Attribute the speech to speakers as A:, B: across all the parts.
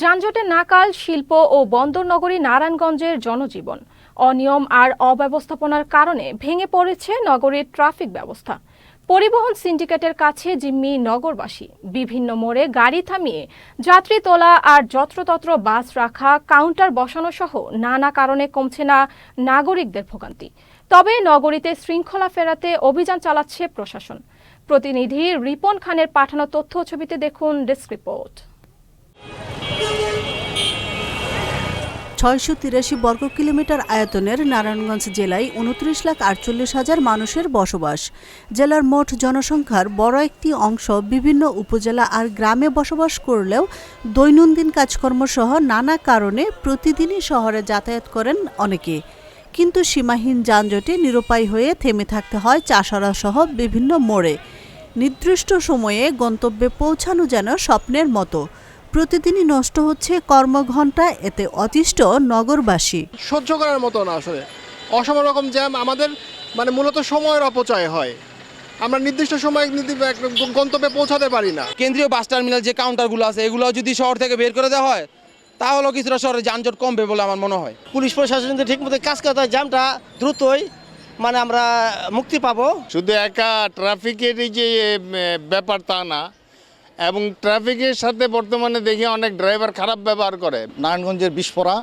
A: যানজটে নাকাল শিল্প ও বন্দর নগরী নারায়ণগঞ্জের জনজীবন। অনিয়ম আর অব্যবস্থাপনার কারণে ভেঙে পড়েছে নগরীর ট্রাফিক ব্যবস্থা। পরিবহন সিন্ডিকেটের কাছে জিম্মি নগরবাসী। বিভিন্ন মোড়ে গাড়ি থামিয়ে যাত্রী তোলা আর যত্রতত্র বাস রাখা, কাউন্টার বসানো সহ নানা কারণে কমছে না নাগরিকদের ভোগান্তি। তবে নগরীতে শৃঙ্খলা ফেরাতে অভিযান চালাচ্ছে প্রশাসন। প্রতিনিধি রিপন খানের পাঠানো তথ্য ছবিতে দেখুন ডেস্ক রিপোর্ট।
B: ৬৮৩ বর্গ কিলোমিটার আয়তনের নারায়ণগঞ্জ জেলায় ২৯,৪৮,০০০ মানুষের বসবাস। জেলার মোট জনসংখ্যার বড় একটি অংশ বিভিন্ন উপজেলা আর গ্রামে বসবাস করলেও দৈনন্দিন কাজকর্ম সহ নানা কারণে প্রতিদিনই শহরে যাতায়াত করেন অনেকে। কিন্তু সীমাহীন যানজটে নিরুপায় হয়ে থেমে থাকতে হয় চাষাঢ়া সহ বিভিন্ন মোড়ে। নির্দিষ্ট সময়ে গন্তব্যে পৌঁছানো যেন স্বপ্নের মতো। প্রতিদিনই নষ্ট হচ্ছে কর্মঘণ্টা, এতে অতিষ্ঠ নগরবাসী।
C: সহ্য করার মতো না আসলে। অসম রকম জ্যাম, আমাদের মূলত সময়ের অপচয় হয়। আমরা নির্দিষ্ট সময়ে গন্তব্যে পৌঁছাতে পারি না।
D: কেন্দ্রীয় বাস টার্মিনাল যে কাউন্টারগুলো আছে এগুলো যদি শহর থেকে বের করে দেওয়া হয় তাহলেও কিছুটা শহরে যানজট কমবে বলে আমার মনে হয়।
E: পুলিশ প্রশাসন যদি ঠিকমতো কাজ করে তাই জ্যামটা দ্রুতই আমরা মুক্তি পাবো।
F: শুধু একা ট্রাফিকের যে ব্যাপার তা না, এবং ট্রাফিকের সাথে বর্তমানে দেখি অনেক ড্রাইভার খারাপ ব্যবহার করে।
G: নারায়ণগঞ্জের বিস্ফোরা,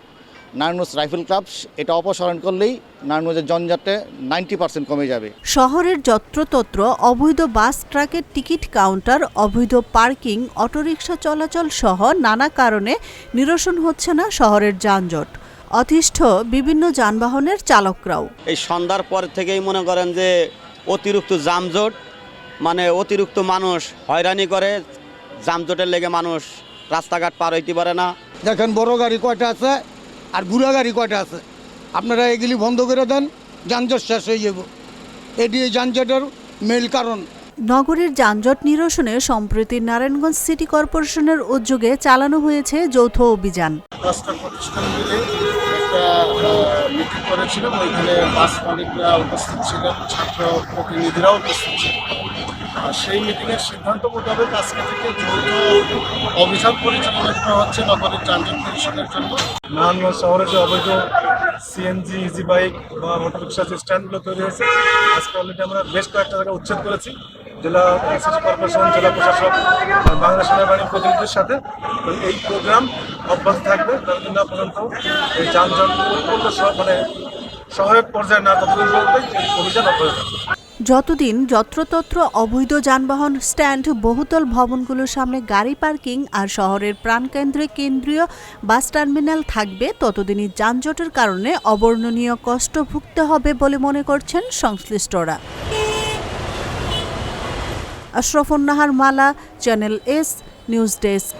G: নারায়ণগঞ্জ রাইফেল ক্লাব এটা অপসারণ করলেই নারায়ণগঞ্জের জঞ্জাটে 90% কমে যাবে।
B: শহরের যত্রতত্র অবৈধ বাস, ট্রাকের টিকিট কাউন্টার, অবৈধ পার্কিং, অটোরিকশা চলাচল সহ নানা কারণে নিরসন হচ্ছে না শহরের যানজট। অতিষ্ঠ বিভিন্ন যানবাহনের চালকরাও।
E: এই সন্ধ্যার পর থেকেই মনে করেন যে অতিরিক্ত যানজট, অতিরিক্ত মানুষ হয়রানি করে। যানজটের লেগে মানুষ রাস্তাঘাট পার হইতে পারে না।
H: দেখেন বড় গাড়ি কয়টা আছে আর বুড়া গাড়ি কয়টা আছে, আপনারা এগুলি বন্ধ করে দেন, যানজট শেষ হয়ে যাব। এটি যানজটের মূল কারণ।
B: নগরীর যানজট নিরসনে সম্প্রতি নারায়ণগঞ্জ সিটি কর্পোরেশনের উদ্যোগে চালানো হয়েছে যৌথ অভিযান।
C: 10টা প্রতিষ্ঠান মিলে একটা মিটিং করেছিলাম। ওইখানে বাস মালিকরা উপস্থিত ছিলেন, ছাত্র প্রতিনিধিরাও উপস্থিত ছিলেন। আর সেই মিটিংয়ের সিদ্ধান্ত মোতাবেক আজকে থেকে যৌথ অভিযান পরিচালনা করা হচ্ছে নগরীর যানজট নিরসনের জন্য। নারায়ণগঞ্জ শহরে যে অবৈধ সিএনজি, ইজি বাইক বা মোটররিক্সা যে স্ট্যান্ডগুলো তৈরি হয়েছে, আজকে অলরেডি আমরা বেশ কয়েকটা জায়গায় উচ্ছেদ করেছি। জেলা সিটি কর্পোরেশন, জেলা প্রশাসক, বাংলাদেশ সেনাবাহিনীর প্রতিনিধিদের সাথে এই প্রোগ্রাম অব্যাহত থাকবে যতদিন না পর্যন্ত এই যানজট শহরের পর্যায়ে না, ততদিন পর্যন্ত অভিযান অব্যাহত থাকবে।
B: যতদিন যত্রতত্র অবৈধ যানবাহন স্ট্যান্ড, বহুতল ভবনগুলোর সামনে গাড়ি পার্কিং আর শহরের প্রাণকেন্দ্রে কেন্দ্রীয় বাস টার্মিনাল থাকবে, ততদিনই যানজটের কারণে অবর্ণনীয় কষ্ট ভুগতে হবে বলে মনে করছেন সংশ্লিষ্টরা। আশরাফুন নাহার মালা, চ্যানেল এস, নিউজ ডেস্ক।